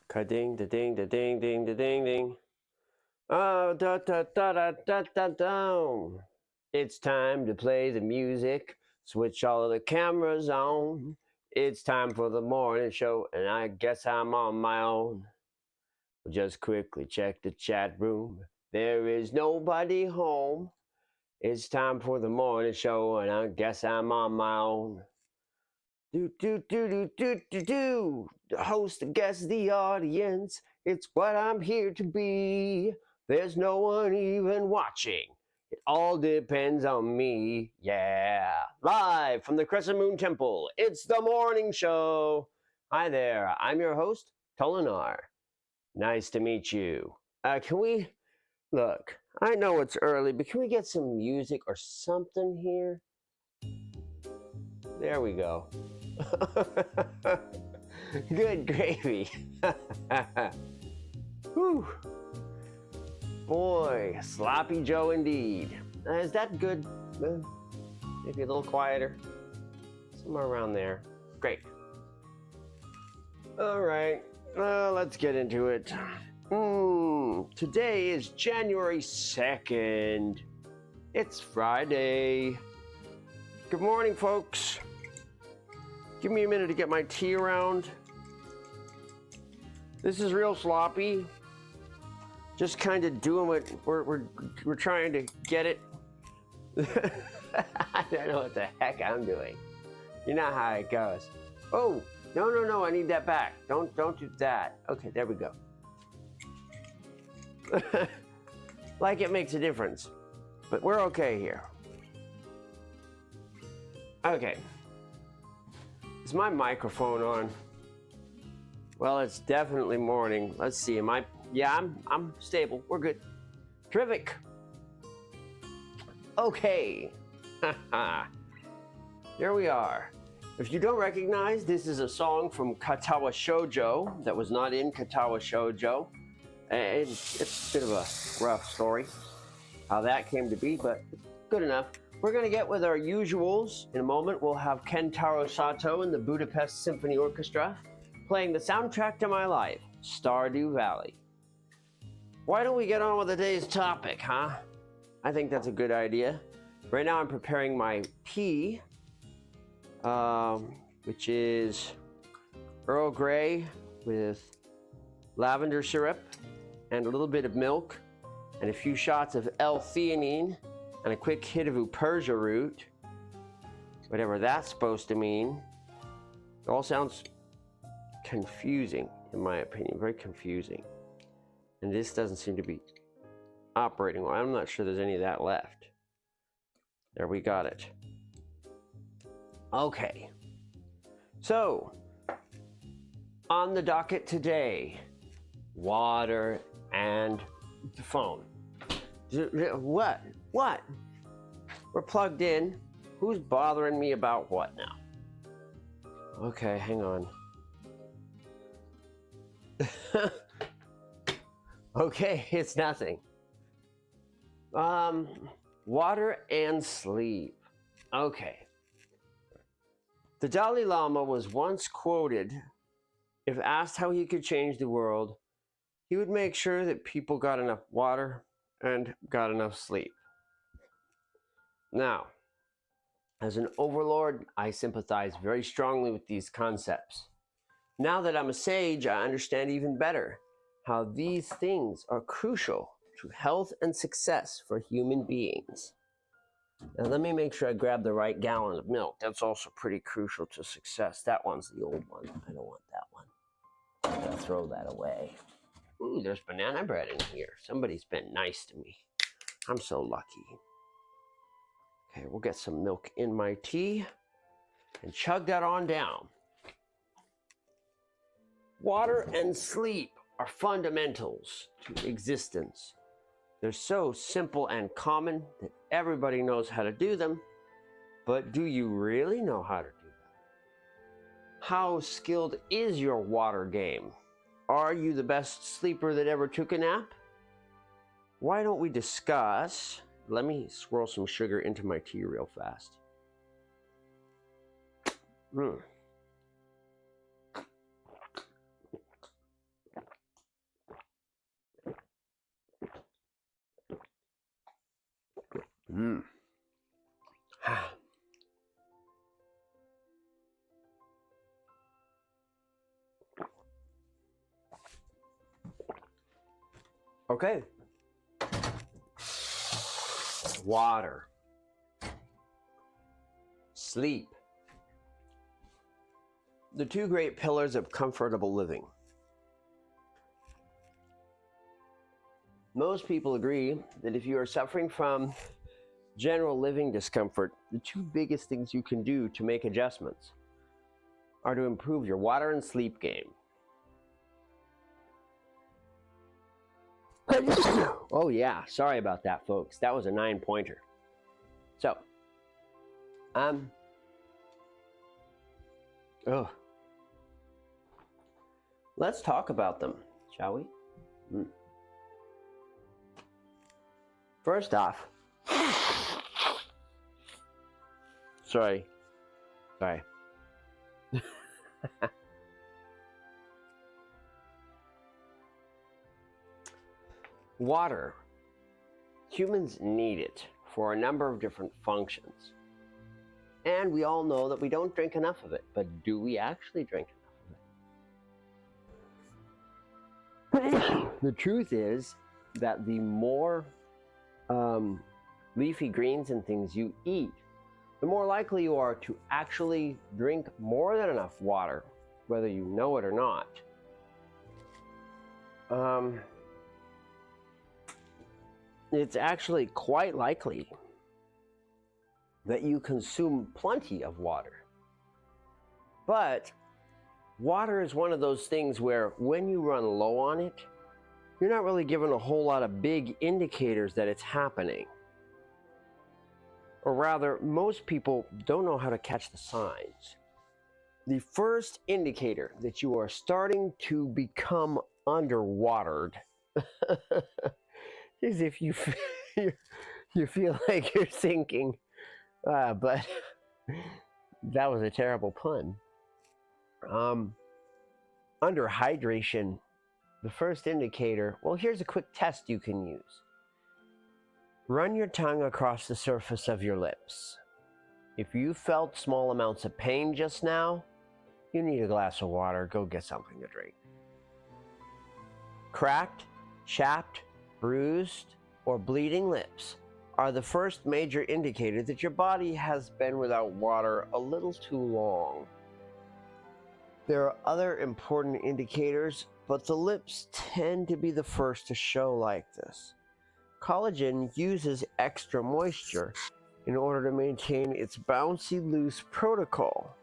Ka-ding, da-ding, da-ding, ding, da-ding, ding. Oh, da da da da da da da. It's time to play the music. Switch all of the cameras on. It's time for the morning show, and I guess I'm on my own. Just quickly check the chat room. There is nobody home. It's time for the morning show, and I guess I'm on my own. Do do do do do do do. The host, the guest, the audience. It's what I'm here to be. There's no one even watching. It all depends on me. Yeah. Live from the Crescent Moon Temple, it's the morning show. Hi there. I'm your host, Tolinar. Nice to meet you. Can we look? I know it's early, but can we get some music or something here? There we go. Good gravy. Whew. Boy, sloppy Joe indeed. Is that good? Maybe a little quieter. Somewhere around there. Great. All right, let's get into it. Today is January 2nd. It's Friday. Good morning, folks. Give me a minute to get my tea around. This is real sloppy. Just kind of doing what we're trying to get it. I don't know what the heck I'm doing. You know how it goes. Oh, no, I need that back. Don't do that. Okay, there we go. Like it makes a difference. But we're okay here. Okay. Is my microphone on? Well, it's definitely morning. Let's see. Am I? Yeah, I'm stable. We're good. Terrific. Okay. Here we are. If you don't recognize, this is a song from Katawa Shoujo that was not in Katawa Shoujo. And it's a bit of a rough story how that came to be, but good enough. We're going to get with our usuals. In a moment, we'll have Kentaro Sato and the Budapest Symphony Orchestra playing the soundtrack to my life, Stardew Valley. Why don't we get on with today's topic, huh? I think that's a good idea. Right now, I'm preparing my tea, which is Earl Grey with lavender syrup and a little bit of milk and a few shots of L-theanine and a quick hit of Upersia root, whatever that's supposed to mean. It all sounds confusing, in my opinion, very confusing. And this doesn't seem to be operating well. I'm not sure there's any of that left. There, we got it. Okay. So, on the docket today, water and the phone. What? What? We're plugged in. Who's bothering me about what now? Okay, hang on. Okay, it's nothing. Water and sleep. Okay. The Dalai Lama was once quoted, if asked how he could change the world, he would make sure that people got enough water and got enough sleep. Now, as an overlord, I sympathize very strongly with these concepts. Now that I'm a sage, I understand even better how these things are crucial to health and success for human beings. Now, let me make sure I grab the right gallon of milk. That's also pretty crucial to success. That one's the old one. I don't want that one. I'm gonna throw that away. Ooh, there's banana bread in here. Somebody's been nice to me. I'm so lucky. Okay, we'll get some milk in my tea and chug that on down. Water and sleep are fundamentals to existence. They're so simple and common that everybody knows how to do them, but do you really know how to do them? How skilled is your water game? Are you the best sleeper that ever took a nap? Why don't we discuss? Let me swirl some sugar into my tea real fast. Mm. Okay. Water. Sleep. The two great pillars of comfortable living. Most people agree that if you are suffering from general living discomfort, the two biggest things you can do to make adjustments are to improve your water and sleep game. Oh yeah, sorry about that, folks. That was a 9-pointer. So, let's talk about them, shall we? First off, sorry. Water. Humans need it for a number of different functions. And we all know that we don't drink enough of it, but do we actually drink enough of it? The truth is that the more leafy greens and things you eat, the more likely you are to actually drink more than enough water, whether you know it or not. It's actually quite likely that you consume plenty of water. But water is one of those things where when you run low on it, you're not really given a whole lot of big indicators that it's happening. Or rather, most people don't know how to catch the signs. The first indicator that you are starting to become underwatered is if you feel like you're sinking. But that was a terrible pun. Under hydration, the first indicator, well, here's a quick test you can use. Run your tongue across the surface of your lips. If you felt small amounts of pain just now, you need a glass of water. Go get something to drink. Cracked, chapped, bruised, or bleeding lips are the first major indicator that your body has been without water a little too long. There are other important indicators, but the lips tend to be the first to show like this. Collagen uses extra moisture in order to maintain its bouncy loose protocol.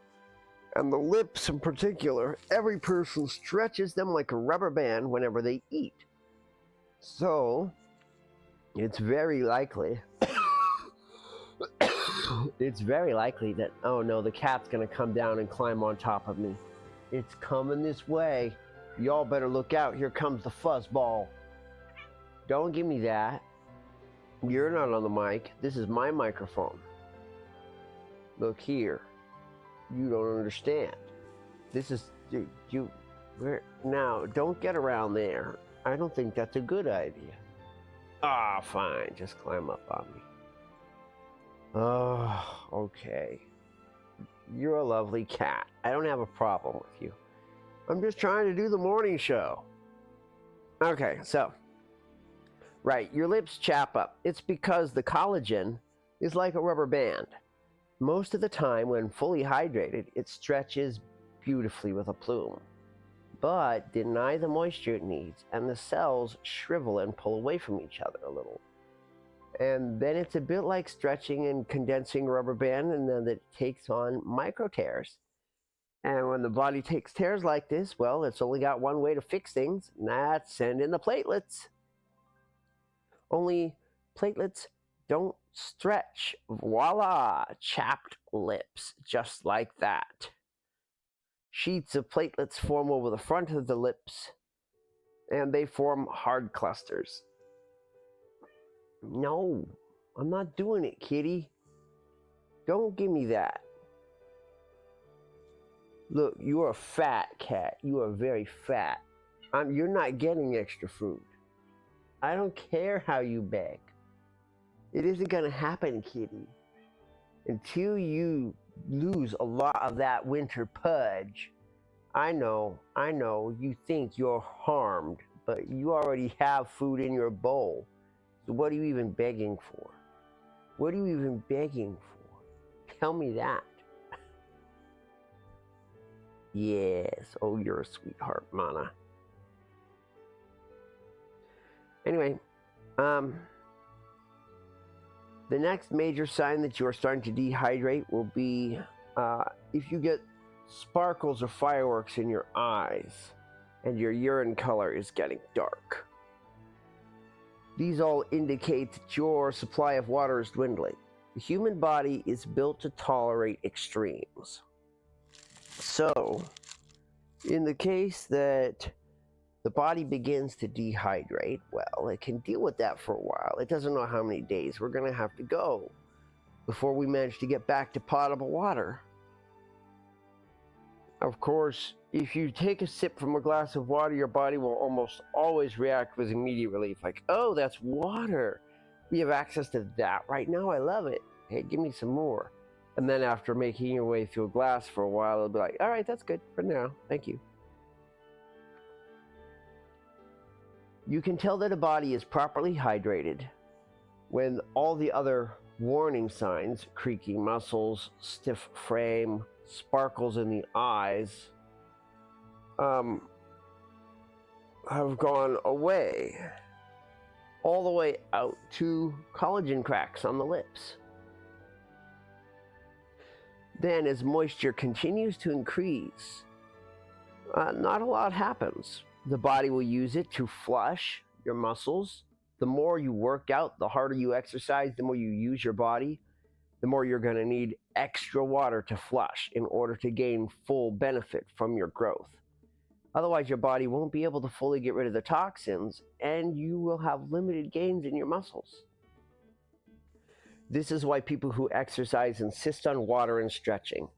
And the lips in particular, every person stretches them like a rubber band whenever they eat. So, it's very likely that, oh no, the cat's gonna come down and climb on top of me. It's coming this way. Y'all better look out. Here comes the fuzzball. Don't give me that. You're not on the mic. This is my microphone. Look here. You don't understand. This is now, don't get around there. I don't think that's a good idea. Ah, fine. Just climb up on me. Oh, okay. You're a lovely cat. I don't have a problem with you. I'm just trying to do the morning show. Okay, so, right, your lips chap up. It's because the collagen is like a rubber band. Most of the time, when fully hydrated, it stretches beautifully with a plume. But deny the moisture it needs, and the cells shrivel and pull away from each other a little. And then it's a bit like stretching and condensing a rubber band, and then it takes on micro tears. And when the body takes tears like this, well, it's only got one way to fix things, and that's send in the platelets. Only platelets don't stretch. Voila! Chapped lips, just like that. Sheets of platelets form over the front of the lips, and they form hard clusters. No, I'm not doing it, kitty. Don't give me that. Look, you're a fat cat. You are very fat. You're not getting extra food. I don't care how you beg. It isn't going to happen, kitty. Until you lose a lot of that winter pudge. I know, you think you're harmed, but you already have food in your bowl. So what are you even begging for? What are you even begging for? Tell me that. Yes. Oh, you're a sweetheart, Mana. Anyway, the next major sign that you are starting to dehydrate will be if you get sparkles or fireworks in your eyes and your urine color is getting dark. These all indicate that your supply of water is dwindling. The human body is built to tolerate extremes. So, in the case that the body begins to dehydrate, well, it can deal with that for a while. It doesn't know how many days we're going to have to go before we manage to get back to potable water. Of course, if you take a sip from a glass of water, your body will almost always react with immediate relief. Like, oh, that's water. We have access to that right now. I love it. Hey, give me some more. And then after making your way through a glass for a while, it'll be like, all right, that's good for now. Thank you. You can tell that a body is properly hydrated when all the other warning signs, creaky muscles, stiff frame, sparkles in the eyes, have gone away, all the way out to collagen cracks on the lips. Then, as moisture continues to increase, not a lot happens. The body will use it to flush your muscles. The more you work out, the harder you exercise, the more you use your body, the more you're going to need extra water to flush in order to gain full benefit from your growth. Otherwise, your body won't be able to fully get rid of the toxins, and you will have limited gains in your muscles. This is why people who exercise insist on water and stretching.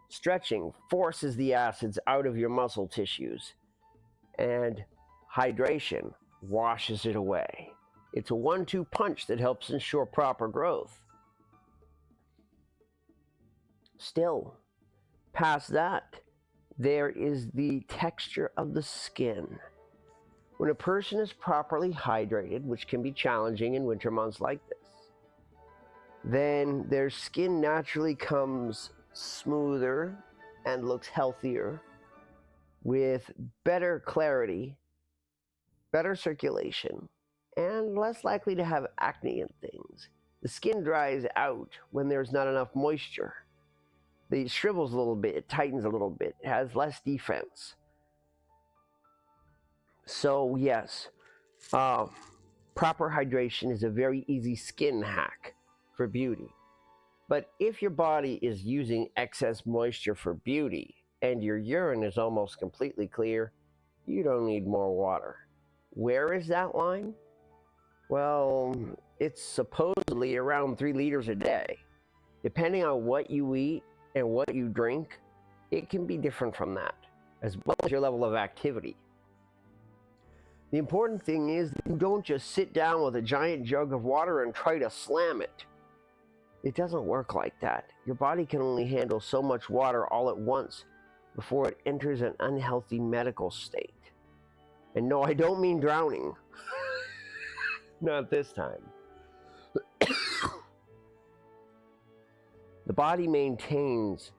Stretching forces the acids out of your muscle tissues, and hydration washes it away. It's a 1-2 punch that helps ensure proper growth. Still, past that, there is the texture of the skin. When a person is properly hydrated, which can be challenging in winter months like this, then their skin naturally comes smoother and looks healthier, with better clarity, better circulation, and less likely to have acne and things. The skin dries out when there's not enough moisture. It shrivels a little bit, it tightens a little bit, it has less defense. So yes, proper hydration is a very easy skin hack for beauty. But if your body is using excess moisture for beauty and your urine is almost completely clear, you don't need more water. Where is that line? Well, it's supposedly around 3 liters a day. Depending on what you eat and what you drink, it can be different from that, as well as your level of activity. The important thing is that you don't just sit down with a giant jug of water and try to slam it. It doesn't work like that. Your body can only handle so much water all at once before it enters an unhealthy medical state. And no, I don't mean drowning. Not this time. The body maintains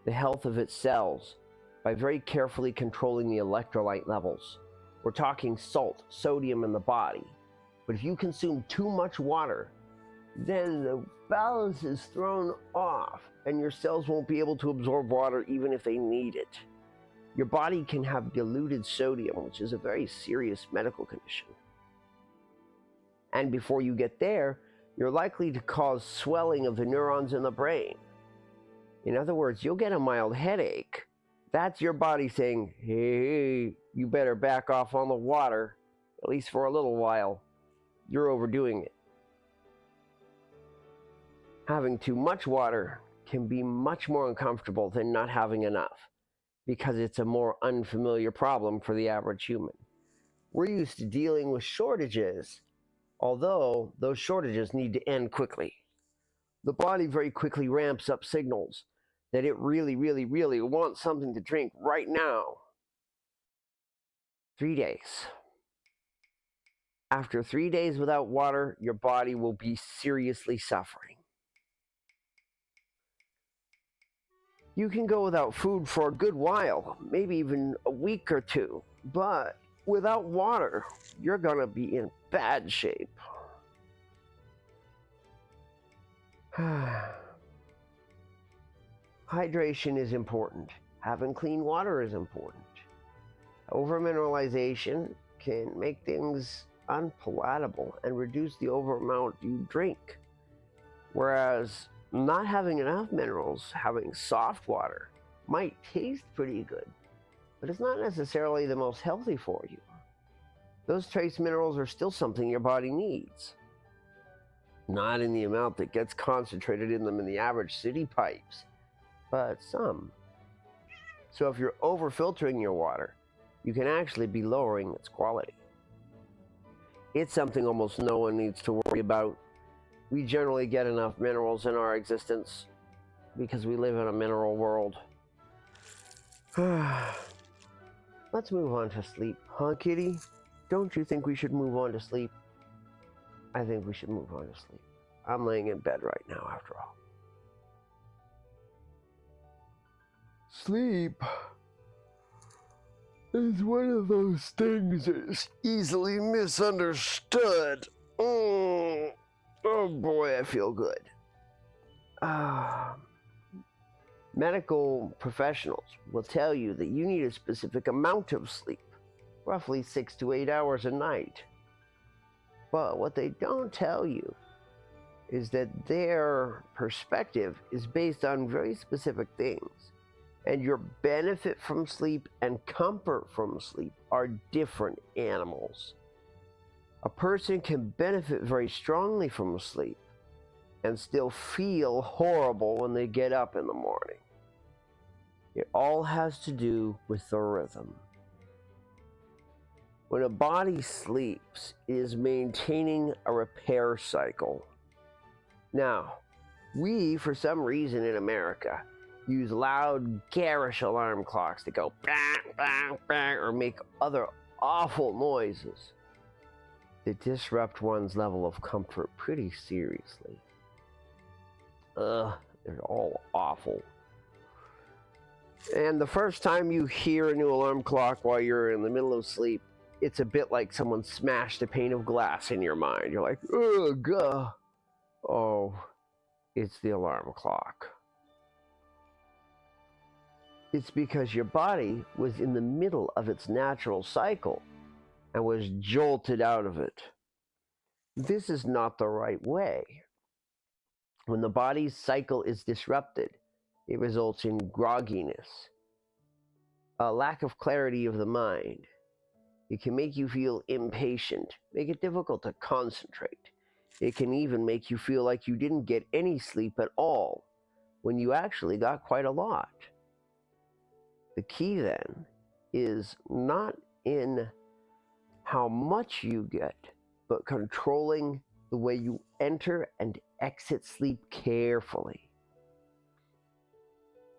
the health of its cells by very carefully controlling the electrolyte levels. We're talking salt, sodium in the body. But if you consume too much water, then the balance is thrown off and your cells won't be able to absorb water even if they need it. Your body can have diluted sodium, which is a very serious medical condition. And before you get there, you're likely to cause swelling of the neurons in the brain. In other words, you'll get a mild headache. That's your body saying, hey, you better back off on the water, at least for a little while. You're overdoing it. Having too much water can be much more uncomfortable than not having enough, because it's a more unfamiliar problem for the average human. We're used to dealing with shortages although those shortages need to end quickly. The body very quickly ramps up signals that it really, really, really wants something to drink right now. 3 days. After 3 days without water, your body will be seriously suffering. You can go without food for a good while, maybe even a week or two, but without water, you're gonna be in bad shape. Hydration is important. Having clean water is important. Overmineralization can make things unpalatable and reduce the over amount you drink. Whereas not having enough minerals, having soft water, might taste pretty good, but it's not necessarily the most healthy for you. Those trace minerals are still something your body needs. Not in the amount that gets concentrated in them in the average city pipes, but some. So if you're over-filtering your water, you can actually be lowering its quality. It's something almost no one needs to worry about. We generally get enough minerals in our existence because we live in a mineral world. Let's move on to sleep. Huh, Kitty? Don't you think we should move on to sleep? I think we should move on to sleep. I'm laying in bed right now, after all. Sleep is one of those things that's easily misunderstood. Oh boy, I feel good. Medical professionals will tell you that you need a specific amount of sleep, roughly 6 to 8 hours a night. But what they don't tell you is that their perspective is based on very specific things. And your benefit from sleep and comfort from sleep are different animals. A person can benefit very strongly from sleep and still feel horrible when they get up in the morning. It all has to do with the rhythm. When a body sleeps, it is maintaining a repair cycle. Now, we, for some reason in America, use loud, garish alarm clocks that go bang, bang, bang, or make other awful noises that disrupt one's level of comfort pretty seriously. They're all awful. And the first time you hear a new alarm clock while you're in the middle of sleep, it's a bit like someone smashed a pane of glass in your mind. You're like, ugh. Oh, it's the alarm clock. It's because your body was in the middle of its natural cycle and was jolted out of it. This is not the right way. When the body's cycle is disrupted, it results in grogginess, a lack of clarity of the mind. It can make you feel impatient, make it difficult to concentrate. It can even make you feel like you didn't get any sleep at all, when you actually got quite a lot. The key then is not in how much you get, but controlling the way you enter and exit sleep carefully.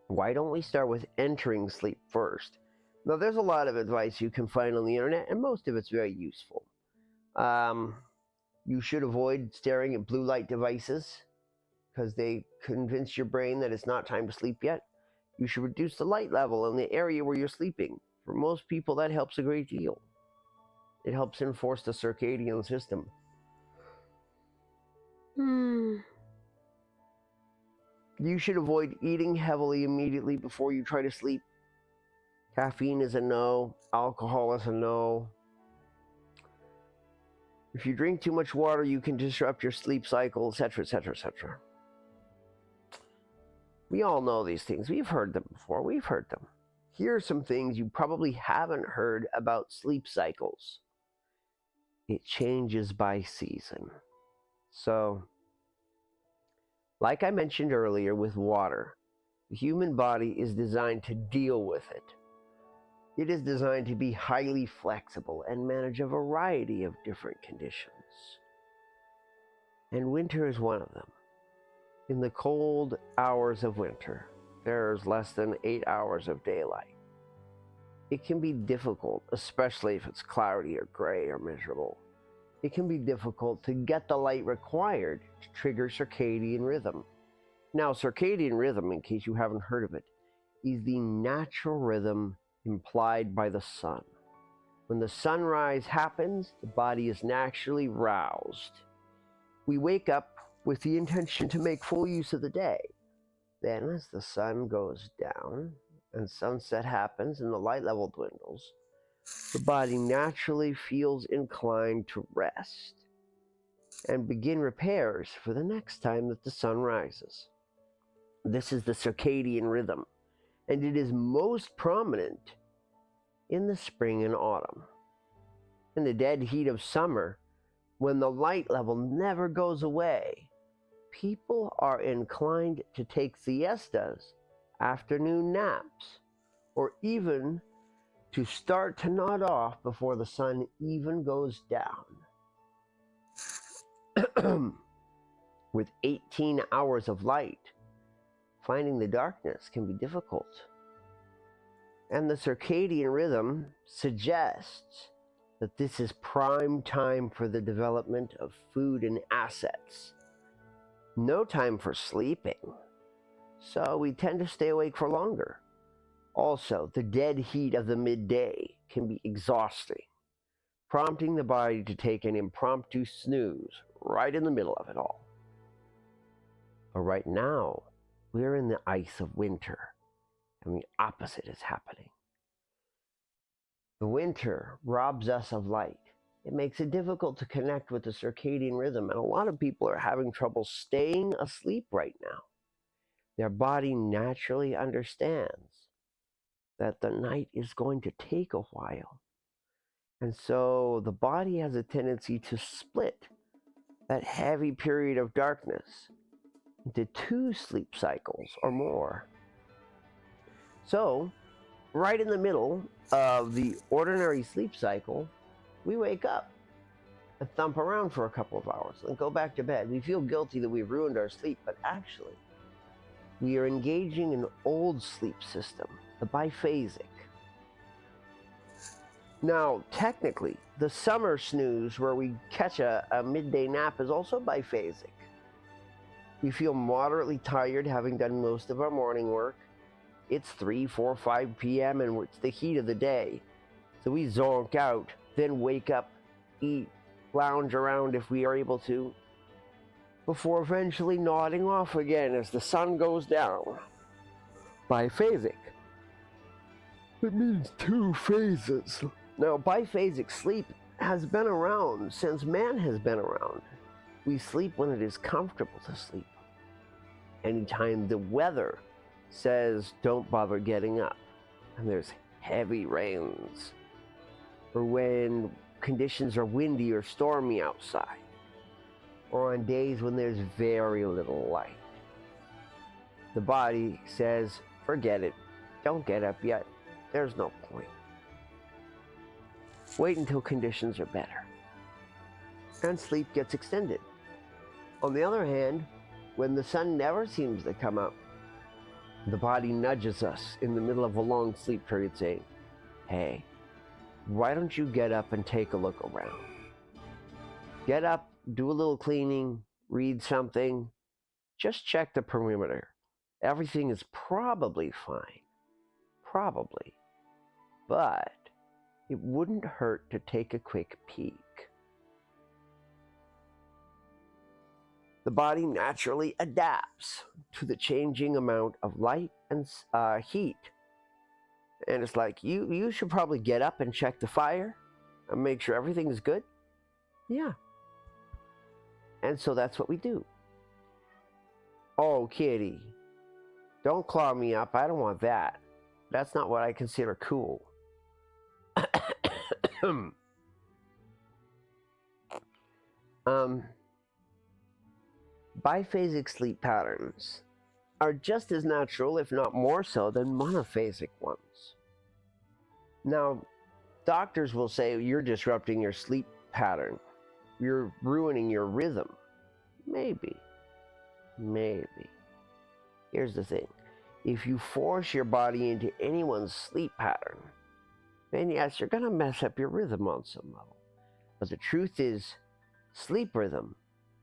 Why don't we start with entering sleep first? Now, there's a lot of advice you can find on the internet, and most of it's very useful. You should avoid staring at blue light devices because they convince your brain that it's not time to sleep yet. You should reduce the light level in the area where you're sleeping. For most people, that helps a great deal. It helps enforce the circadian system. You should avoid eating heavily immediately before you try to sleep. Caffeine is a no. Alcohol is a no. If you drink too much water, you can disrupt your sleep cycle, etc., etc., etc. We all know these things. We've heard them before. We've heard them. Here are some things you probably haven't heard about sleep cycles. It changes by season. So, like I mentioned earlier with water, the human body is designed to deal with it. It is designed to be highly flexible and manage a variety of different conditions. And winter is one of them. In the cold hours of winter, there's less than 8 hours of daylight. It can be difficult, especially if it's cloudy or gray or miserable. It can be difficult to get the light required to trigger circadian rhythm. Now, circadian rhythm, in case you haven't heard of it, is the natural rhythm implied by the sun. When the sunrise happens, the body is naturally roused. We wake up with the intention to make full use of the day. Then, as the sun goes down and sunset happens and the light level dwindles, the body naturally feels inclined to rest and begin repairs for the next time that the sun rises. This is the circadian rhythm, and it is most prominent in the spring and autumn. In the dead heat of summer, when the light level never goes away, people are inclined to take siestas, afternoon naps, or even to start to nod off before the sun even goes down. With 18 hours of light, finding the darkness can be difficult. And the circadian rhythm suggests that this is prime time for the development of food and assets. No time for sleeping, so we tend to stay awake for longer. Also, the dead heat of the midday can be exhausting, prompting the body to take an impromptu snooze right in the middle of it all. But right now, we're in the ice of winter, and the opposite is happening. The winter robs us of light. It makes it difficult to connect with the circadian rhythm, and a lot of people are having trouble staying asleep right now. Their body naturally understands that the night is going to take a while. And so the body has a tendency to split that heavy period of darkness into 2 sleep cycles or more. So, right in the middle of the ordinary sleep cycle, we wake up and thump around for a couple of hours and go back to bed. We feel guilty that we've ruined our sleep, but actually, we are engaging an old sleep system, the biphasic. Now, technically, the summer snooze where we catch a midday nap is also biphasic. We feel moderately tired having done most of our morning work. It's 3, 4, 5 p.m. and it's the heat of the day. So we zonk out, then wake up, eat, lounge around if we are able to, before eventually nodding off again as the sun goes down. Biphasic. It means 2 phases. Now, biphasic sleep has been around since man has been around. We sleep when it is comfortable to sleep. Anytime the weather says don't bother getting up, and there's heavy rains, or when conditions are windy or stormy outside, or on days when there's very little light. The body says, forget it, don't get up yet, there's no point. Wait until conditions are better. And sleep gets extended. On the other hand, when the sun never seems to come up, the body nudges us in the middle of a long sleep period saying, hey, why don't you get up and take a look around? Get up, do a little cleaning, read something, just check the perimeter. Everything is probably fine. Probably. But it wouldn't hurt to take a quick peek. The body naturally adapts to the changing amount of light and heat. And it's like, you should probably get up and check the fire and make sure everything is good. Yeah. And so that's what we do. Oh, kitty, don't claw me up. I don't want that. That's not what I consider cool. Biphasic sleep patterns are just as natural, if not more so, than monophasic ones. Now, doctors will say you're disrupting your sleep pattern. You're ruining your rhythm. Maybe. Here's the thing. If you force your body into anyone's sleep pattern, then yes, you're going to mess up your rhythm on some level. But the truth is, sleep rhythm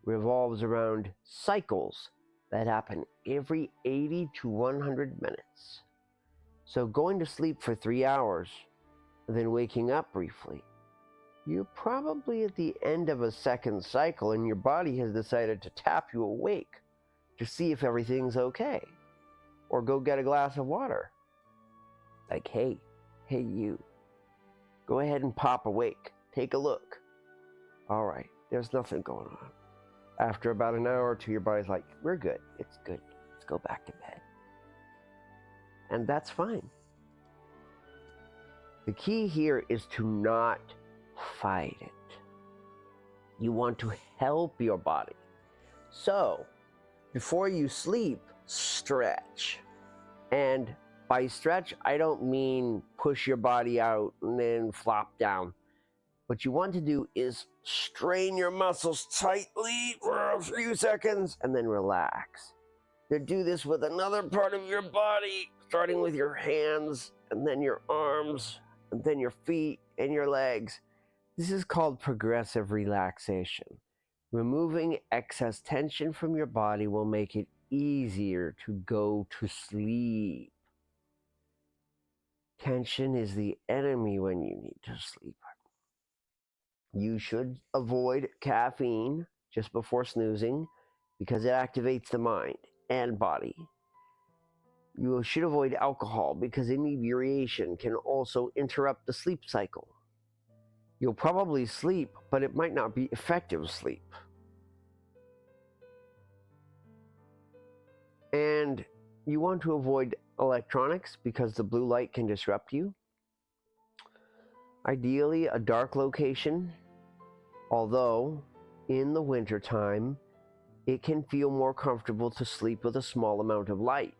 revolves around cycles that happen every 80 to 100 minutes. So going to sleep for 3 hours, then waking up briefly, you're probably at the end of a second cycle and your body has decided to tap you awake to see if everything's okay. Or go get a glass of water. Like, hey you, go ahead and pop awake. Take a look. All right, there's nothing going on. After about an hour or two, your body's like, we're good. It's good. Let's go back to bed. And that's fine. The key here is to not fight it. You want to help your body. So, before you sleep, stretch. And by stretch, I don't mean push your body out and then flop down. What you want to do is strain your muscles tightly for a few seconds and then relax. Then do this with another part of your body, starting with your hands and then your arms and then your feet and your legs. This is called progressive relaxation. Removing excess tension from your body will make it easier to go to sleep. Tension is the enemy when you need to sleep. You should avoid caffeine just before snoozing because it activates the mind and body. You should avoid alcohol because inebriation can also interrupt the sleep cycle. You'll probably sleep, but it might not be effective sleep. And you want to avoid electronics because the blue light can disrupt you. Ideally, a dark location, although in the wintertime, it can feel more comfortable to sleep with a small amount of light.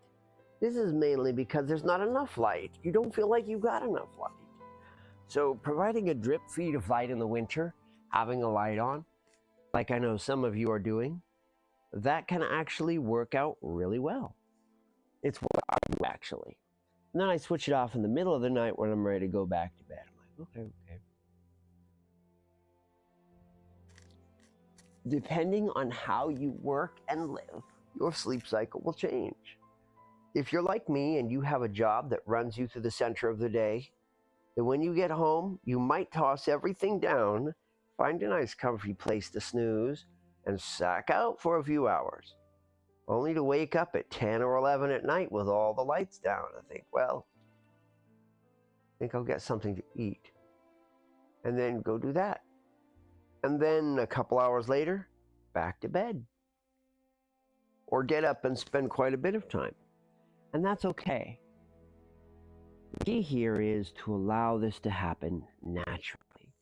This is mainly because there's not enough light. You don't feel like you've got enough light. So providing a drip feed of light in the winter, having a light on, like I know some of you are doing, that can actually work out really well. It's what I do actually. And then I switch it off in the middle of the night when I'm ready to go back to bed. I'm like, okay. Depending on how you work and live, your sleep cycle will change. If you're like me and you have a job that runs you through the center of the day, then when you get home, you might toss everything down, find a nice comfy place to snooze, and sack out for a few hours, only to wake up at 10 or 11 at night with all the lights down and think, well, I think I'll get something to eat. And then go do that. And then a couple hours later, back to bed. Or get up and spend quite a bit of time. And that's okay. The key here is to allow this to happen naturally.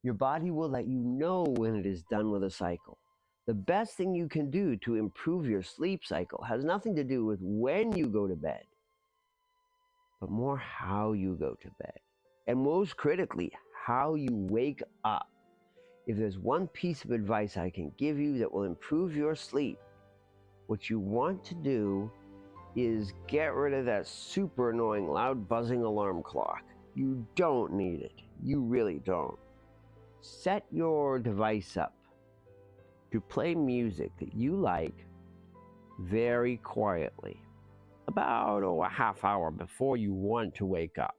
Your body will let you know when it is done with a cycle. The best thing you can do to improve your sleep cycle has nothing to do with when you go to bed, but more how you go to bed. And most critically, how you wake up. If there's one piece of advice I can give you that will improve your sleep, what you want to do is get rid of that super annoying loud buzzing alarm clock. You don't need it. You really don't. Set your device up to play music that you like very quietly, about a half hour before you want to wake up.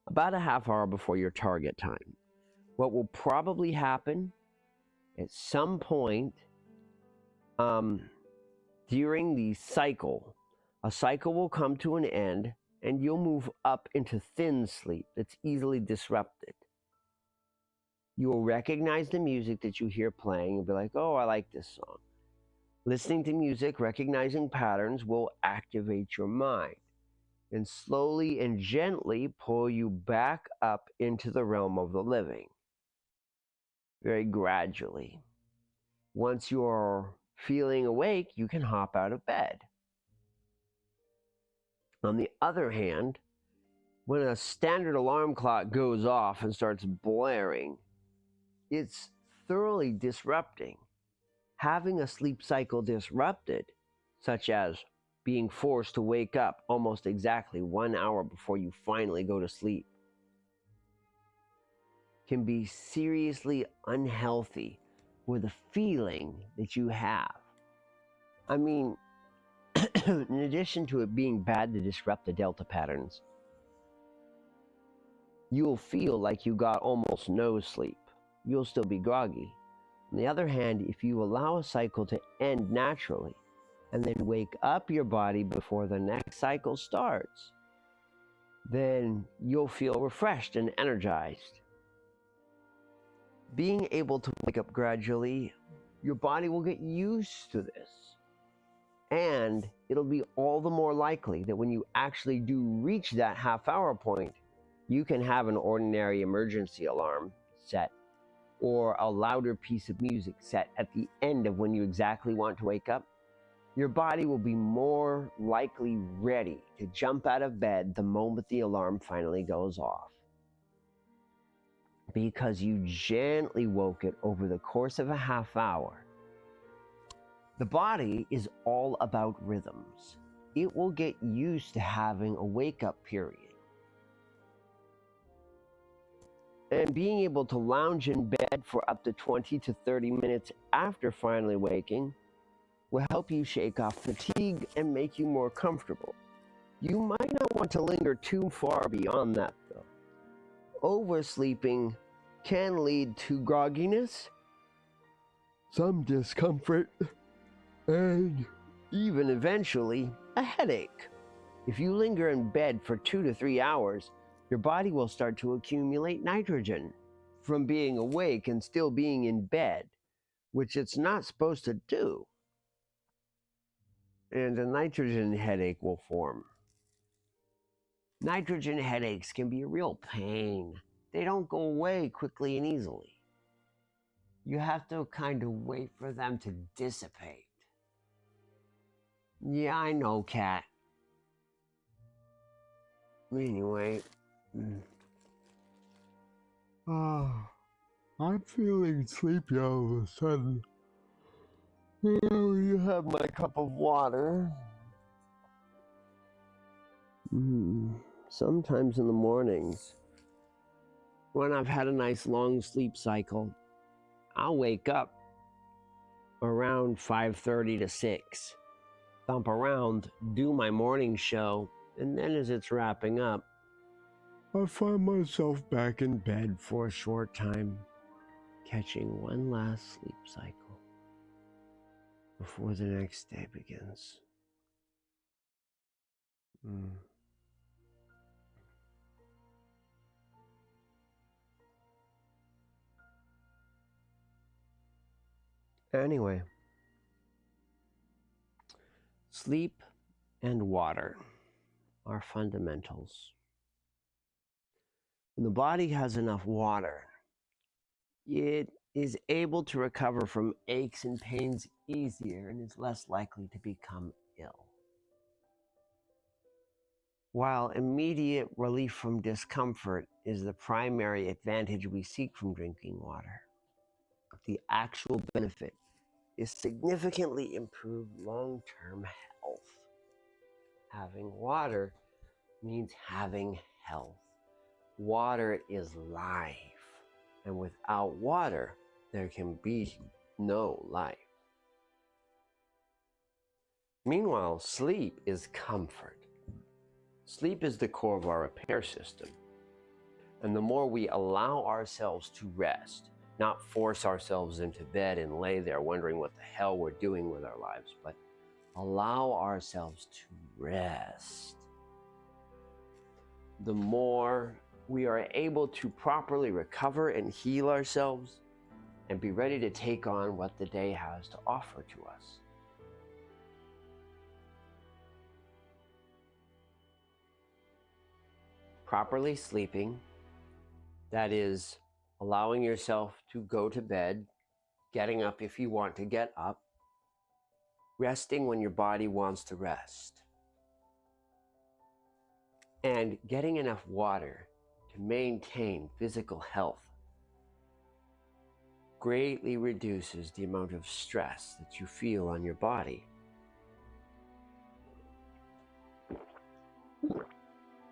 About a half hour before your target time. What will probably happen at some point during the cycle, a cycle will come to an end and you'll move up into thin sleep that's easily disrupted. You will recognize the music that you hear playing and be like, oh, I like this song. Listening to music, recognizing patterns will activate your mind and slowly and gently pull you back up into the realm of the living. Very gradually. Once you're feeling awake, you can hop out of bed. On the other hand, when a standard alarm clock goes off and starts blaring, it's thoroughly disrupting. Having a sleep cycle disrupted, such as being forced to wake up almost exactly 1 hour before you finally go to sleep, can be seriously unhealthy with the feeling that you have. I mean, in addition to it being bad to disrupt the delta patterns, you'll feel like you got almost no sleep. You'll still be groggy. On the other hand, if you allow a cycle to end naturally and then wake up your body before the next cycle starts, then you'll feel refreshed and energized. Being able to wake up gradually, your body will get used to this. And it'll be all the more likely that when you actually do reach that half-hour point, you can have an ordinary emergency alarm set or a louder piece of music set at the end of when you exactly want to wake up. Your body will be more likely ready to jump out of bed the moment the alarm finally goes off, because you gently woke it over the course of a half hour. The body is all about rhythms. It will get used to having a wake-up period. And being able to lounge in bed for up to 20 to 30 minutes after finally waking will help you shake off fatigue and make you more comfortable. You might not want to linger too far beyond that, though. Oversleeping can lead to grogginess, some discomfort, and even eventually a headache. If you linger in bed for 2 to 3 hours, your body will start to accumulate nitrogen from being awake and still being in bed, which it's not supposed to do. And a nitrogen headache will form. Nitrogen headaches can be a real pain. They don't go away quickly and easily. You have to kind of wait for them to dissipate. Yeah, I know, Cat. Anyway. I'm feeling sleepy all of a sudden. You have my cup of water. Sometimes in the mornings, when I've had a nice long sleep cycle, I'll wake up around 5:30 to 6, thump around, do my morning show, and then as it's wrapping up, I find myself back in bed for a short time, catching one last sleep cycle before the next day begins. Anyway, sleep and water are fundamentals. When the body has enough water, it is able to recover from aches and pains easier and is less likely to become ill. While immediate relief from discomfort is the primary advantage we seek from drinking water, the actual benefit is significantly improved long-term health. Having water means having health. Water is life, and without water, there can be no life. Meanwhile, sleep is comfort. Sleep is the core of our repair system. And the more we allow ourselves to rest, not force ourselves into bed and lay there wondering what the hell we're doing with our lives, but allow ourselves to rest, the more we are able to properly recover and heal ourselves and be ready to take on what the day has to offer to us. Properly sleeping, that is, allowing yourself to go to bed, getting up if you want to get up, resting when your body wants to rest, and getting enough water to maintain physical health greatly reduces the amount of stress that you feel on your body.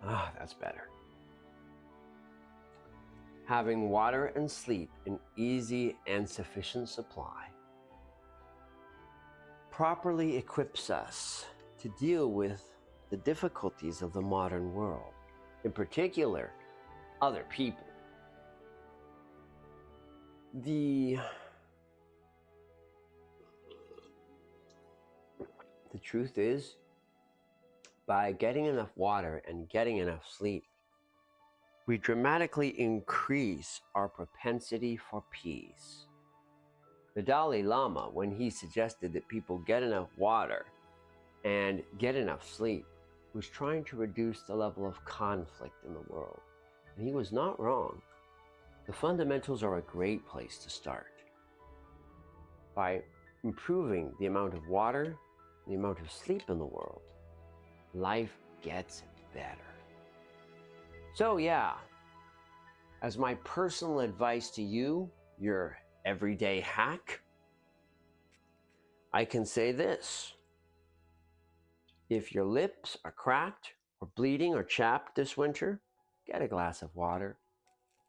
Ah, that's better. Having water and sleep in easy and sufficient supply properly equips us to deal with the difficulties of the modern world, in particular, other people. The truth is, by getting enough water and getting enough sleep, we dramatically increase our propensity for peace. The Dalai Lama, when he suggested that people get enough water and get enough sleep, was trying to reduce the level of conflict in the world. And he was not wrong. The fundamentals are a great place to start. By improving the amount of water, the amount of sleep in the world, life gets better. So yeah, as my personal advice to you, your everyday hack, I can say this. If your lips are cracked or bleeding or chapped this winter, get a glass of water.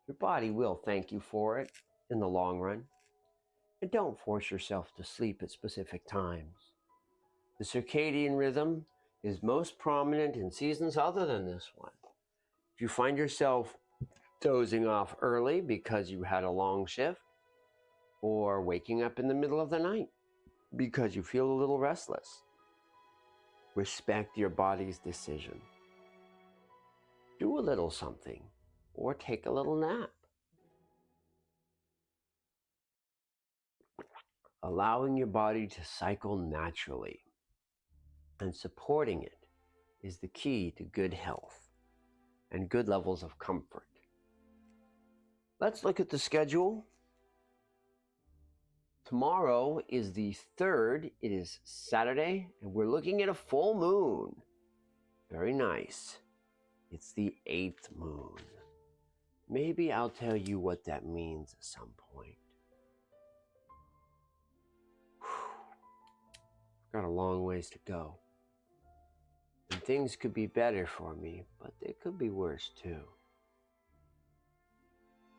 Your body will thank you for it in the long run. And don't force yourself to sleep at specific times. The circadian rhythm is most prominent in seasons other than this one. If you find yourself dozing off early because you had a long shift, or waking up in the middle of the night because you feel a little restless, respect your body's decision. Do a little something, or take a little nap. Allowing your body to cycle naturally and supporting it is the key to good health and good levels of comfort. Let's look at the schedule. Tomorrow is the 3rd. It is Saturday, and we're looking at a full moon. Very nice. It's the 8th moon. Maybe I'll tell you what that means at some point. Got a long ways to go. And things could be better for me, but they could be worse too.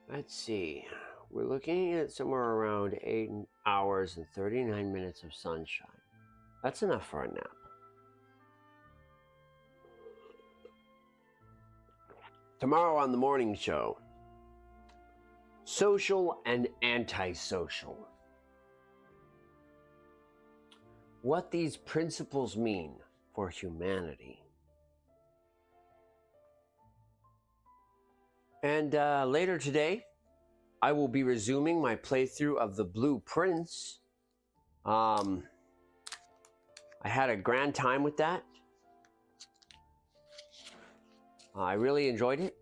Let's see. We're looking at somewhere around 8 hours and 39 minutes of sunshine. That's enough for a nap. Tomorrow on the morning show, social and antisocial. What these principles mean for humanity. And later today, I will be resuming my playthrough of the Blue Prince. I had a grand time with that. I really enjoyed it,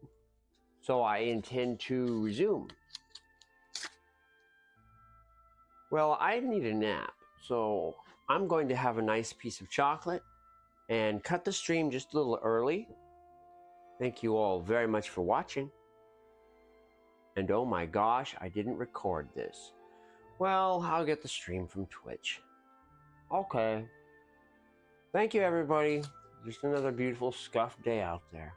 so I intend to resume. Well, I need a nap, so I'm going to have a nice piece of chocolate and cut the stream just a little early. Thank you all very much for watching. And oh my gosh, I didn't record this. Well, I'll get the stream from Twitch. Okay. Thank you, everybody. Just another beautiful scuffed day out there.